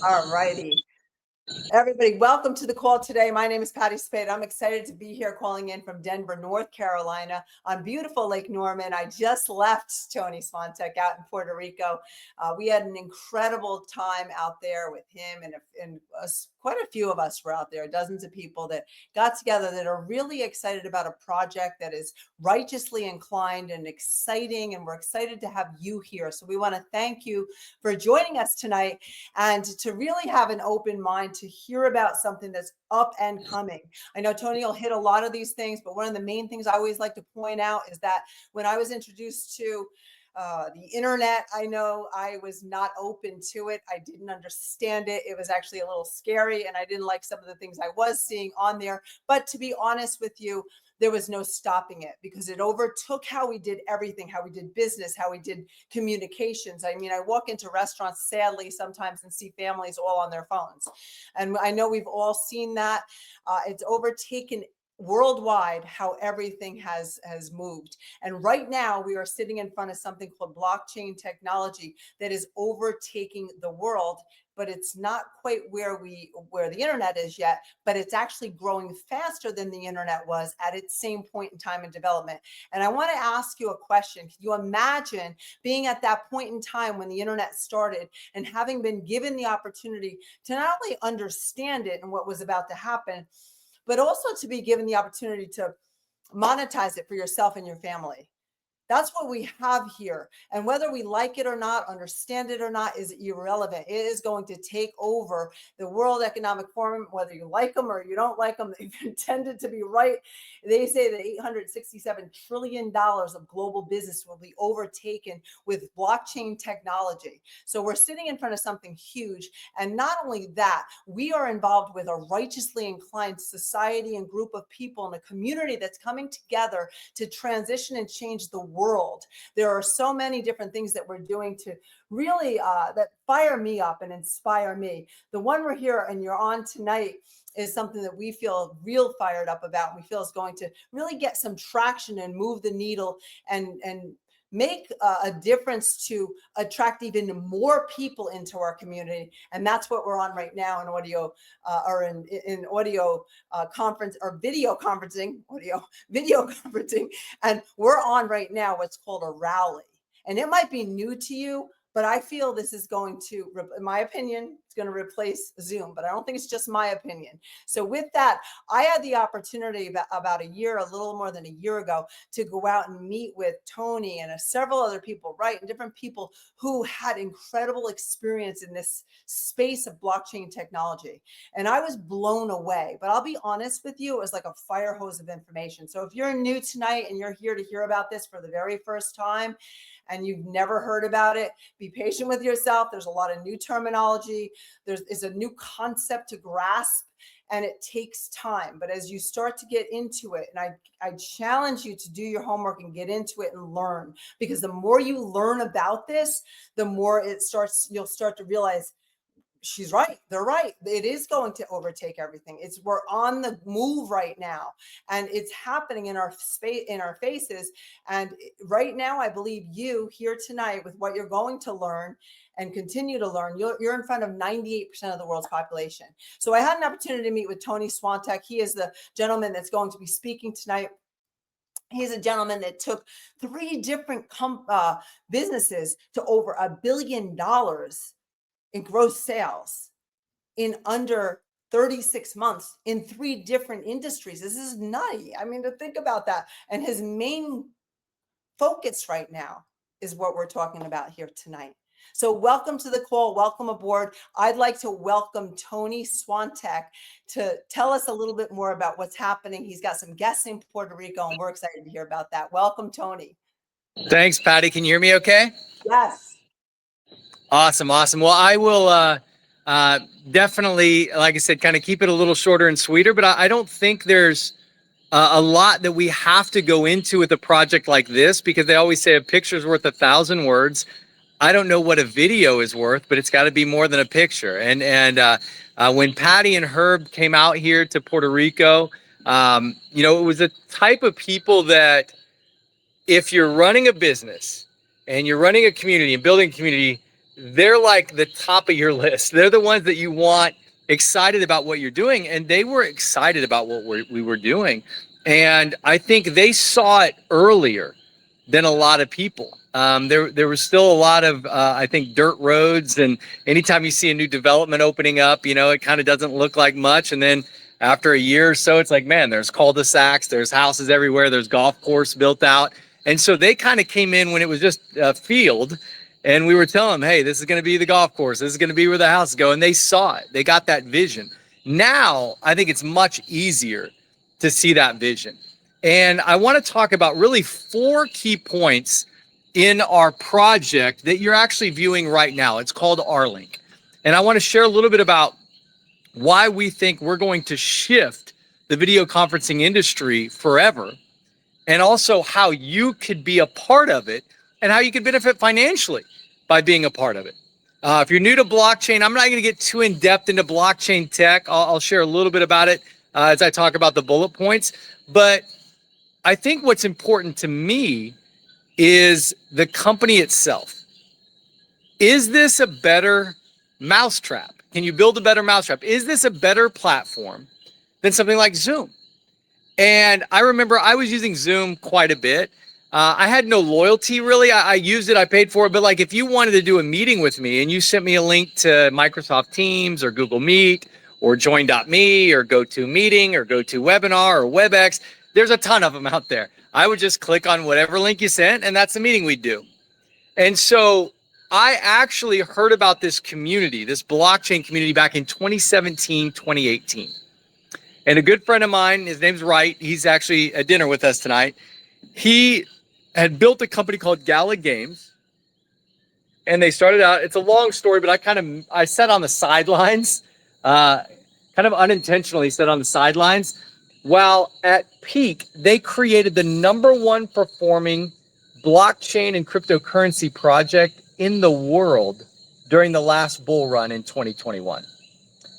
All righty. Everybody, welcome to the call today. My name is Patty Spade. I'm excited to be here calling in from Denver, North Carolina on beautiful Lake Norman. I just left Tony Swantek out in Puerto Rico. We had an incredible time out there with him and quite a few of us were out there, dozens of people that got together that are really excited about a project that is righteously inclined and exciting. And we're excited to have you here. So we want to thank you for joining us tonight and to really have an open mind to hear about something that's up and coming. I know Tony will hit a lot of these things, but one of the main things I always like to point out is that when I was introduced to the internet, I know I was not open to it. I didn't understand it. It was actually a little scary, and I didn't like some of the things I was seeing on there. But to be honest with you, there was no stopping it because it overtook how we did everything, how we did business, how we did communications. I mean, I walk into restaurants, sadly, sometimes and see families all on their phones. And I know we've all seen that. It's overtaken worldwide how everything has moved. And right now we are sitting in front of something called blockchain technology that is overtaking the world, but it's not quite where the internet is yet, but it's actually growing faster than the internet was at its same point in time in development. And I want to ask you a question. Can you imagine being at that point in time when the internet started and having been given the opportunity to not only understand it and what was about to happen, but also to be given the opportunity to monetize it for yourself and your family? That's what we have here. And whether we like it or not, understand it or not, is irrelevant. It is going to take over the World Economic Forum, whether you like them or you don't like them. They've intended to be right. They say that $867 trillion of global business will be overtaken with blockchain technology. So we're sitting in front of something huge. And not only that, we are involved with a righteously inclined society and group of people in a community that's coming together to transition and change the world. There are so many different things that we're doing to really that fire me up and inspire me. The one we're here and you're on tonight is something that we feel real fired up about. We feel is going to really get some traction and move the needle and make a difference to attract even more people into our community. And that's what we're on right now in audio or in audio conference or video conferencing, video conferencing. And we're on right now what's called a rally. And it might be new to you, but I feel this is going to, in my opinion, it's going to replace Zoom, but I don't think it's just my opinion. So with that, I had the opportunity about a little more than a year ago, to go out and meet with Tony and several other people, right? And different people who had incredible experience in this space of blockchain technology. And I was blown away, but I'll be honest with you, it was like a fire hose of information. So if you're new tonight and you're here to hear about this for the very first time, and you've never heard about it, be patient with yourself. There's a lot of new terminology. It's a new concept to grasp, and it takes time. But as you start to get into it, and I challenge you to do your homework and get into it and learn, because the more you learn about this, the more you'll start to realize she's right. They're right. It is going to overtake everything. We're on the move right now, and it's happening in our space, in our faces. And right now, I believe you here tonight with what you're going to learn and continue to learn, you're in front of 98% of the world's population. So I had an opportunity to meet with Tony Swantek. He is the gentleman that's going to be speaking tonight. He's a gentleman that took 3 different businesses to over $1 billion in gross sales in under 36 months in 3 different industries. This is nutty. I mean, to think about that. And his main focus right now is what we're talking about here tonight. So welcome to the call. Welcome aboard. I'd like to welcome Tony Swantek to tell us a little bit more about what's happening. He's got some guests in Puerto Rico, and we're excited to hear about that. Welcome, Tony. Thanks, Patty. Can you hear me okay? Yes. Awesome. Well, I will definitely, like I said, kind of keep it a little shorter and sweeter, but I don't think there's a lot that we have to go into with a project like this, because they always say a picture's worth 1,000 words. I don't know what a video is worth, but it's got to be more than a picture. And when Patty and Herb came out here to Puerto Rico, it was a type of people that, if you're running a business and you're running a community and building a community, they're like the top of your list. They're the ones that you want excited about what you're doing. And they were excited about what we were doing. And I think they saw it earlier than a lot of people. There was still a lot of, I think, dirt roads. And anytime you see a new development opening up, you know, it kind of doesn't look like much. And then after a year or so, it's like, man, there's cul-de-sacs, there's houses everywhere, there's golf course built out. And so they kind of came in when it was just a field. And we were telling them, hey, this is going to be the golf course. This is going to be where the houses go. And they saw it. They got that vision. Now, I think it's much easier to see that vision. And I want to talk about really 4 key points in our project that you're actually viewing right now. It's called R-Link. And I want to share a little bit about why we think we're going to shift the video conferencing industry forever, and also how you could be a part of it and how you could benefit financially by being a part of it. If you're new to blockchain, I'm not going to get too in depth into blockchain tech. I'll share a little bit about it as I talk about the bullet points. But I think what's important to me is the company itself. Is this a better mousetrap? Can you build a better mousetrap? Is this a better platform than something like Zoom? And I remember I was using Zoom quite a bit. I had no loyalty really. I used it, I paid for it. But like if you wanted to do a meeting with me and you sent me a link to Microsoft Teams or Google Meet or Join.me or GoToMeeting or GoToWebinar or WebEx, there's a ton of them out there. I would just click on whatever link you sent and that's the meeting we'd do. And so I actually heard about this community, this blockchain community back in 2017, 2018. And a good friend of mine, his name's Wright, he's actually at dinner with us tonight. He had built a company called Gala Games. And they started out, it's a long story, but I sat on the sidelines, kind of unintentionally sat on the sidelines. While at peak, they created the #1 performing blockchain and cryptocurrency project in the world during the last bull run in 2021.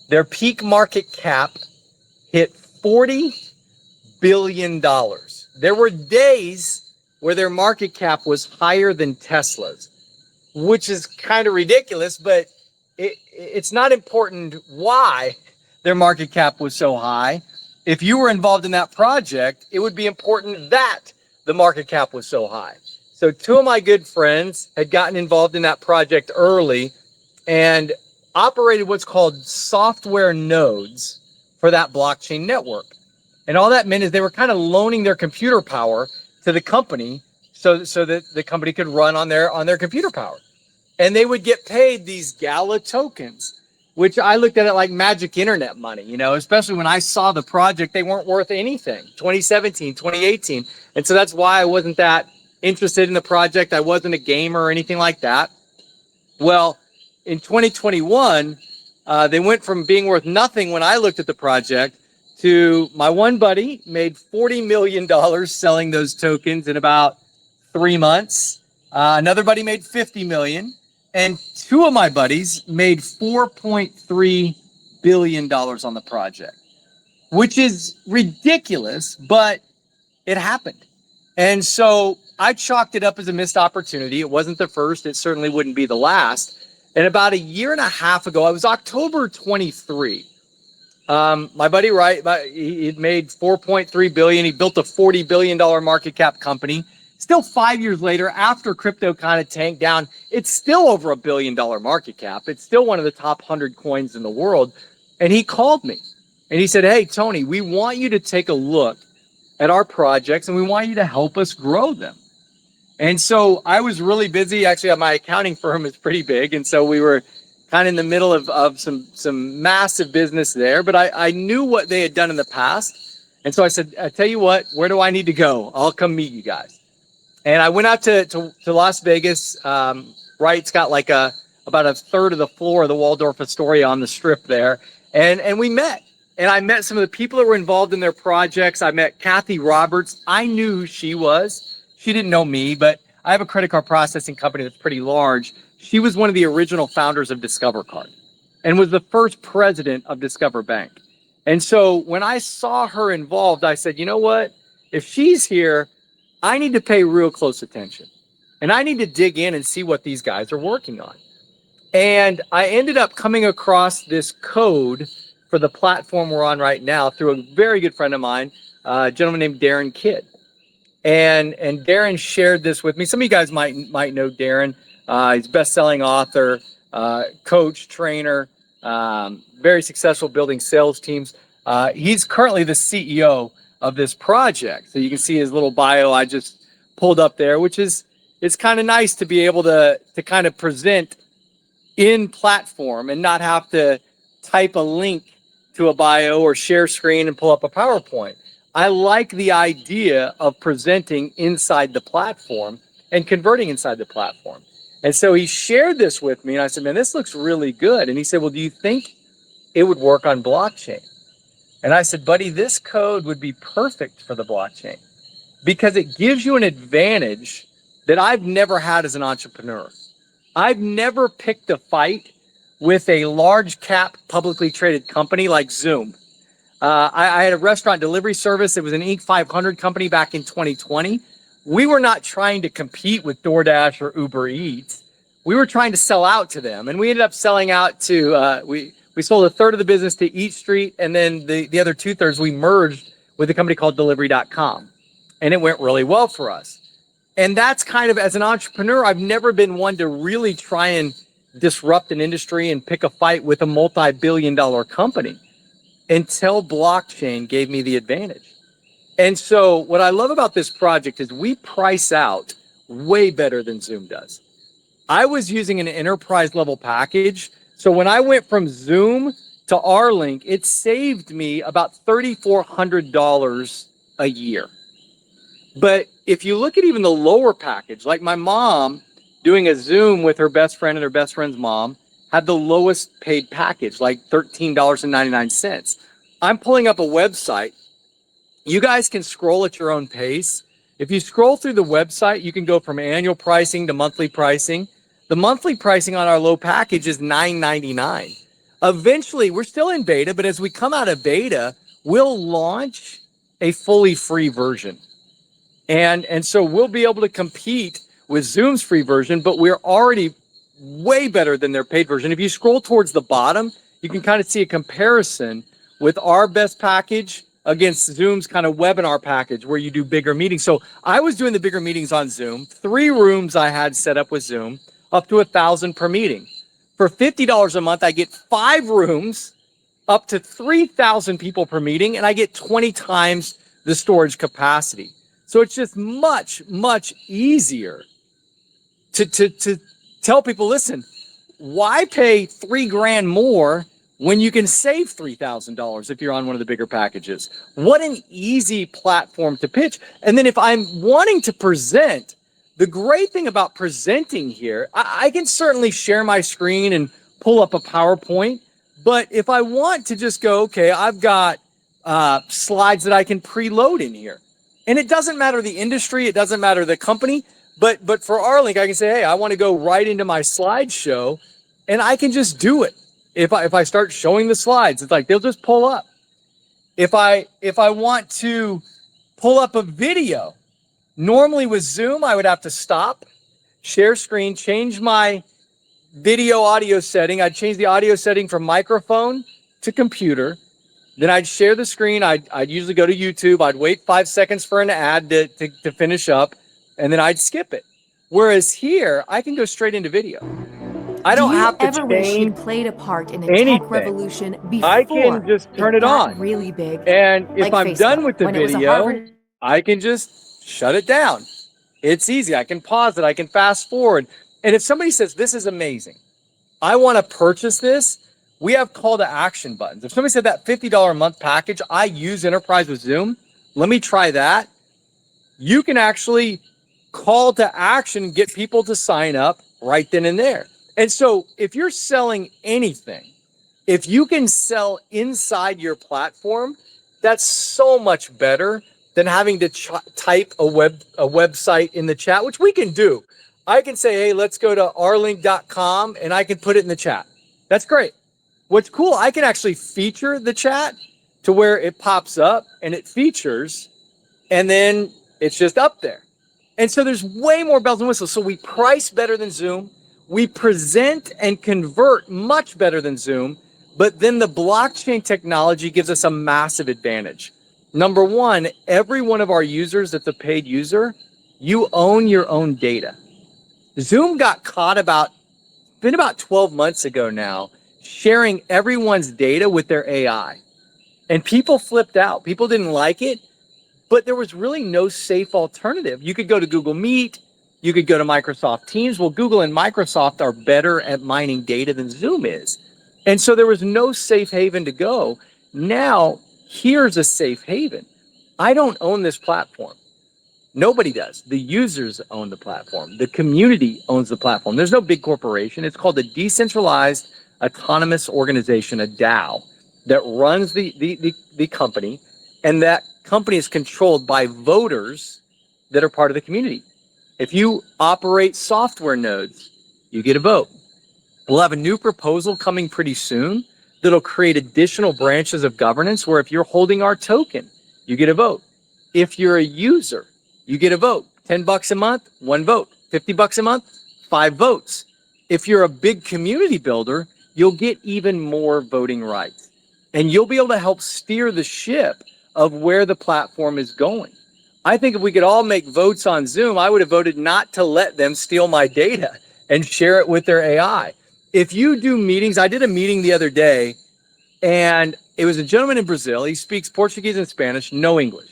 Their peak market cap hit $40 billion. There were days where their market cap was higher than Tesla's, which is kind of ridiculous, but it's not important why their market cap was so high. If you were involved in that project, it would be important that the market cap was so high. So 2 of my good friends had gotten involved in that project early and operated what's called software nodes for that blockchain network. And all that meant is they were kind of loaning their computer power to the company so that the company could run on their computer power. And they would get paid these Gala tokens, which I looked at it like magic internet money, you know, especially when I saw the project, they weren't worth anything, 2017, 2018. And so that's why I wasn't that interested in the project. I wasn't a gamer or anything like that. Well, in 2021, they went from being worth nothing when I looked at the project to my one buddy made $40 million selling those tokens in about 3 months. Another buddy made $50 million. And 2 of my buddies made $4.3 billion on the project, which is ridiculous, but it happened. And so I chalked it up as a missed opportunity. It wasn't the first. It certainly wouldn't be the last. And about a year and a half ago, it was October 23. My buddy Wright, he'd made $4.3 billion. He built a $40 billion market cap company. Still 5 years later, after crypto kind of tanked down, it's still over $1 billion market cap. It's still one of the top 100 coins in the world. And he called me and he said, hey, Tony, we want you to take a look at our projects and we want you to help us grow them. And so I was really busy. Actually, my accounting firm is pretty big. And so we were kind of in the middle of some massive business there. But I knew what they had done in the past. And so I said, I tell you what, where do I need to go? I'll come meet you guys. And I went out to Las Vegas. Wright's got like about a third of the floor of the Waldorf Astoria on the Strip there. And we met. And I met some of the people that were involved in their projects. I met Kathy Roberts. I knew who she was. She didn't know me, but I have a credit card processing company that's pretty large. She was one of the original founders of Discover Card and was the first president of Discover Bank. And so when I saw her involved, I said, you know what? If she's here, I need to pay real close attention. And I need to dig in and see what these guys are working on. And I ended up coming across this code for the platform we're on right now through a very good friend of mine, a gentleman named Darren Kidd. And Darren shared this with me. Some of you guys might know Darren. He's a best-selling author, coach, trainer, very successful building sales teams. He's currently the CEO of this project. So you can see his little bio I just pulled up there, which is it's kind of nice to be able to kind of present in platform and not have to type a link to a bio or share screen and pull up a PowerPoint. I like the idea of presenting inside the platform and converting inside the platform. And so he shared this with me and I said, man, this looks really good. And he said, well, do you think it would work on blockchain? And I said, buddy, this code would be perfect for the blockchain because it gives you an advantage that I've never had as an entrepreneur. I've never picked a fight with a large cap publicly traded company like Zoom. I had a restaurant delivery service. It was an Inc. 500 company back in 2020. We were not trying to compete with DoorDash or Uber Eats. We were trying to sell out to them. And we ended up selling out to, we sold a third of the business to Eat Street. And then the other 2/3 we merged with a company called delivery.com. And it went really well for us. And that's kind of, as an entrepreneur, I've never been one to really try and disrupt an industry and pick a fight with a multi-billion-dollar company until blockchain gave me the advantage. And so what I love about this project is we price out way better than Zoom does. I was using an enterprise level package. So when I went from Zoom to R-Link, it saved me about $3,400 a year. But if you look at even the lower package, like my mom doing a Zoom with her best friend and her best friend's mom had the lowest paid package, like $13.99. I'm pulling up a website. You guys can scroll at your own pace. If you scroll through the website, you can go from annual pricing to monthly pricing. The monthly pricing on our low package is $9.99. Eventually, we're still in beta, but as we come out of beta, we'll launch a fully free version. And so we'll be able to compete with Zoom's free version, but we're already way better than their paid version. If you scroll towards the bottom, you can kind of see a comparison with our best package against Zoom's kind of webinar package where you do bigger meetings. So I was doing the bigger meetings on Zoom, 3 rooms I had set up with Zoom, up to 1,000 per meeting. For $50 a month, I get 5 rooms, up to 3,000 people per meeting, and I get 20 times the storage capacity. So it's just much, much easier to tell people, listen, why pay $3,000 more when you can save $3,000 if you're on one of the bigger packages? What an easy platform to pitch. And then if I'm wanting to present, the great thing about presenting here, I can certainly share my screen and pull up a PowerPoint. But if I want to just go, okay, I've got slides that I can preload in here. And it doesn't matter the industry, it doesn't matter the company, but for R-Link, I can say, hey, I want to go right into my slideshow, and I can just do it. If I start showing the slides, it's like they'll just pull up. If I want to pull up a video, normally with Zoom, I would have to stop, share screen, change my video audio setting. I'd change the audio setting from microphone to computer. Then I'd share the screen. I'd usually go to YouTube. I'd wait 5 seconds for an ad to finish up, and then I'd skip it. Whereas here, I can go straight into video. I don't have to ever wish you'd change played a part in a anything. tech revolution before I can just turn it got on. really big? And if Like I'm Facebook, done with the when it was a video, Harvard- I can just shut it down. It's easy. I can pause it. I can fast forward. And if somebody says, this is amazing, I want to purchase this, we have call to action buttons. If somebody said that $50 a month package, I use Enterprise with Zoom, let me try that. You can actually call to action, get people to sign up right then and there. And so if you're selling anything, if you can sell inside your platform, that's so much better than having to type a website in the chat, which we can do. I can say, hey, let's go to rlink.com, and I can put it in the chat. That's great. What's cool, I can actually feature the chat to where it pops up and it features, and then it's just up there. And so there's way more bells and whistles. So we price better than Zoom. we present and convert much better than Zoom, but then the blockchain technology gives us a massive advantage. Number one, every one of our users that's a paid user, you own your own data. Zoom got caught been about 12 months ago now, sharing everyone's data with their AI. And people flipped out. People didn't like it, but there was really no safe alternative. You could go to Google Meet, you could go to Microsoft Teams. Well, Google and Microsoft are better at mining data than Zoom is. And so there was no safe haven to go. Now, here's a safe haven. I don't own this platform. Nobody does. The users own the platform. The community owns the platform. There's no big corporation. It's called a decentralized autonomous organization, a DAO, that runs the company, and that company is controlled by voters that are part of the community. If you operate software nodes, you get a vote. We'll have a new proposal coming pretty soon that'll create additional branches of governance where if you're holding our token, you get a vote. If you're a user, you get a vote. $10 a month, one vote. $50 a month, 5 votes. If you're a big community builder, you'll get even more voting rights. And you'll be able to help steer the ship of where the platform is going. I think if we could all make votes on Zoom, I would have voted not to let them steal my data and share it with their AI. If you do meetings, I did a meeting the other day, and it was a gentleman in Brazil. He speaks Portuguese and Spanish, no English.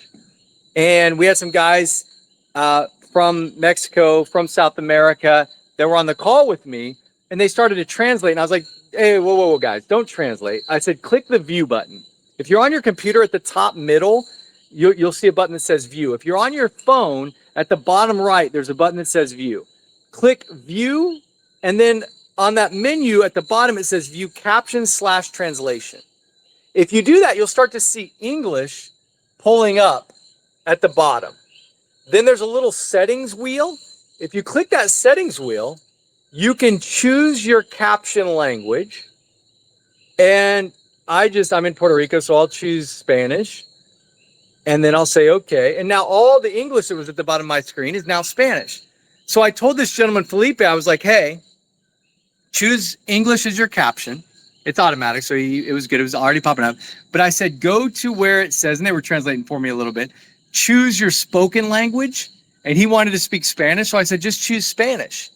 And we had some guys from Mexico, from South America, that were on the call with me, and they started to translate. And I was like, hey, whoa, guys, don't translate. I said, click the view button. If you're on your computer at the top middle, you'll see a button that says view. If you're on your phone, at the bottom right, there's a button that says view. Click view, and then on that menu at the bottom, it says view caption/translation. If you do that, you'll start to see English pulling up at the bottom. Then there's a little settings wheel. If you click that settings wheel, you can choose your caption language. And I'm in Puerto Rico, so I'll choose Spanish. And then I'll say, okay. And now all the English that was at the bottom of my screen is now Spanish. So I told this gentleman, Felipe, I was like, hey, choose English as your caption. It's automatic, so it was good. It was already popping up. But I said, go to where it says, and they were translating for me a little bit, choose your spoken language. And he wanted to speak Spanish, so I said, just choose Spanish.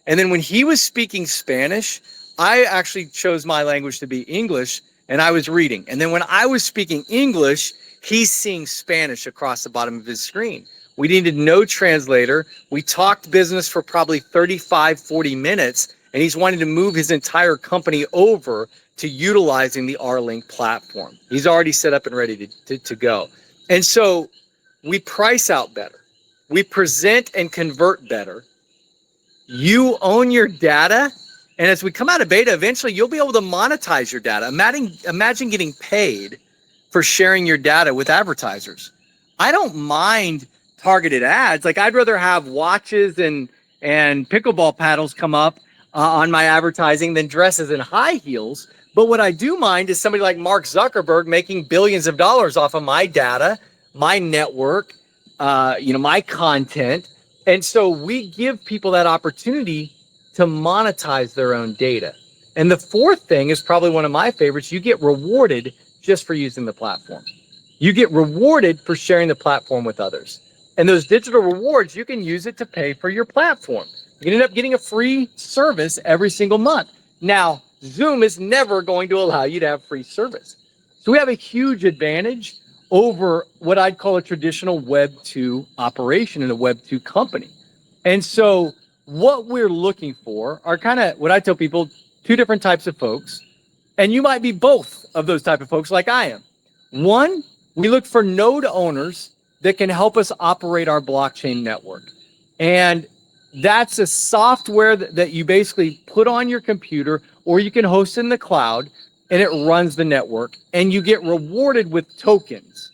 And then when he was speaking Spanish, I actually chose my language to be English, and I was reading. And then when I was speaking English, he's seeing Spanish across the bottom of his screen. We needed no translator. We talked business for probably 35, 40 minutes, and he's wanting to move his entire company over to utilizing the R-Link platform. He's already set up and ready to go. And so we price out better. We present and convert better. You own your data. And as we come out of beta, eventually you'll be able to monetize your data. Imagine getting paid for sharing your data with advertisers. I don't mind targeted ads. Like, I'd rather have watches and pickleball paddles come up on my advertising than dresses and high heels. But what I do mind is somebody like Mark Zuckerberg making billions of dollars off of my data, my network, my content. And so we give people that opportunity to monetize their own data. And the fourth thing is probably one of my favorites. You get rewarded just for using the platform. You get rewarded for sharing the platform with others. And those digital rewards, you can use it to pay for your platform. You can end up getting a free service every single month. Now, Zoom is never going to allow you to have free service. So we have a huge advantage over what I'd call a traditional Web 2 operation in a Web 2 company. And so what we're looking for are kind of what I tell people, two different types of folks. And you might be both of those type of folks like I am. One, we look for node owners that can help us operate our blockchain network. And that's a software that you basically put on your computer, or you can host in the cloud, and it runs the network, and you get rewarded with tokens.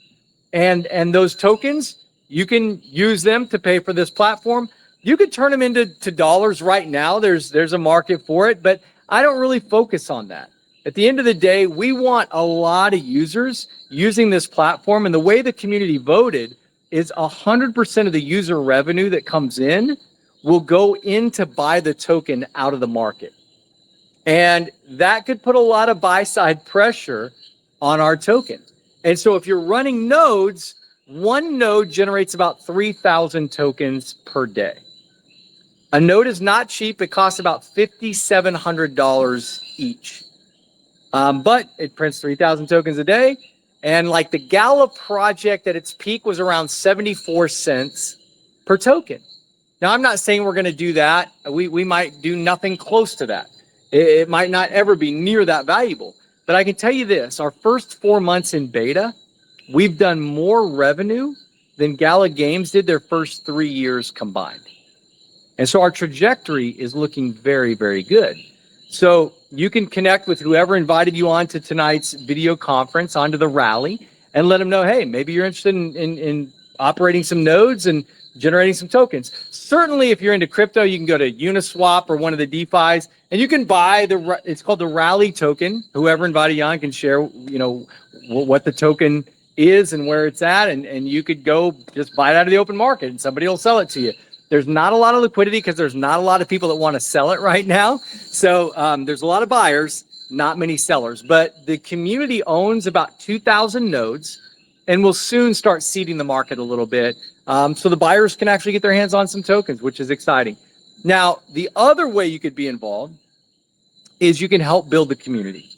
And those tokens, you can use them to pay for this platform. You could turn them into dollars right now. There's a market for it, but I don't really focus on that. At the end of the day, we want a lot of users using this platform, and the way the community voted is 100% of the user revenue that comes in will go in to buy the token out of the market. And that could put a lot of buy-side pressure on our token. And so if you're running nodes, one node generates about 3,000 tokens per day. A node is not cheap. It costs about $5,700 each. But it prints 3,000 tokens a day. And like the Gala project at its peak was around 74 cents per token. Now, I'm not saying we're going to do that. We might do nothing close to that. It might not ever be near that valuable. But I can tell you this, our first 4 months in beta, we've done more revenue than Gala Games did their first 3 years combined. And so our trajectory is looking very, very good. So you can connect with whoever invited you on to tonight's video conference, onto the rally, and let them know, hey, maybe you're interested in operating some nodes and generating some tokens. Certainly, if you're into crypto, you can go to Uniswap or one of the DeFis, and you can buy it's called the Rally token. Whoever invited you on can share, what the token is and where it's at, and you could go just buy it out of the open market, and somebody will sell it to you. There's not a lot of liquidity because there's not a lot of people that want to sell it right now. So there's a lot of buyers, not many sellers. But the community owns about 2,000 nodes and will soon start seeding the market a little bit. So the buyers can actually get their hands on some tokens, which is exciting. Now, the other way you could be involved is you can help build the community.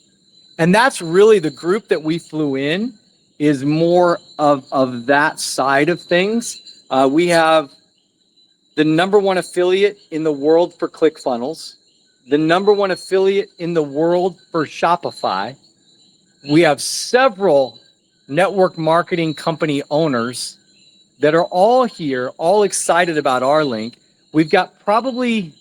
And that's really the group that we flew in is more of that side of things. We have the #1 affiliate in the world for ClickFunnels, the #1 affiliate in the world for Shopify. We have several network marketing company owners that are all here, all excited about our link. We've got probably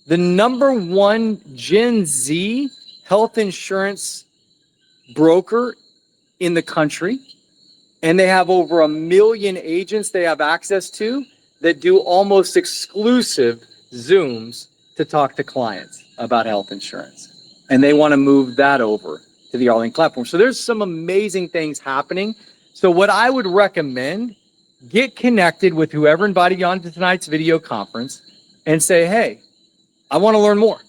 the #1 Gen Z health insurance broker in the country. And they have over 1 million agents they have access to that do almost exclusive Zooms to talk to clients about health insurance. And they want to move that over to the Arlink platform. So there's some amazing things happening. So what I would recommend, get connected with whoever invited you on to tonight's video conference and say, hey, I want to learn more.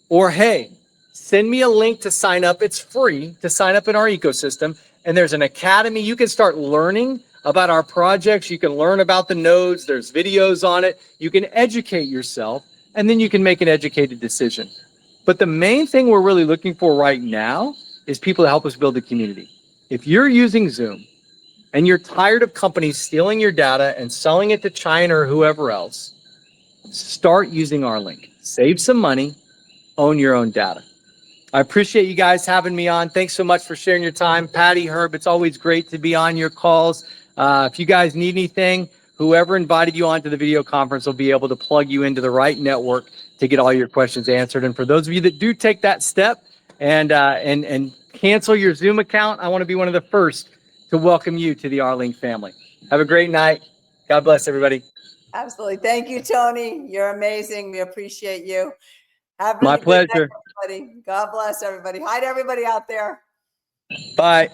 Or, hey, send me a link to sign up. It's free to sign up in our ecosystem. And there's an academy. You can start learning about our projects. You can learn about the nodes. There's videos on it. You can educate yourself, and then you can make an educated decision. But the main thing we're really looking for right now is people to help us build the community. If you're using Zoom and you're tired of companies stealing your data and selling it to China or whoever else, start using our link. Save some money, own your own data. I appreciate you guys having me on. Thanks so much for sharing your time. Patty, Herb, it's always great to be on your calls. If you guys need anything, whoever invited you onto the video conference will be able to plug you into the right network to get all your questions answered. And for those of you that do take that step and cancel your Zoom account, I want to be one of the first to welcome you to the Arlink family. Have a great night. God bless everybody. Absolutely. Thank you, Tony. You're amazing. We appreciate you. My pleasure. Night, everybody. God bless everybody. Hi to everybody out there. Bye.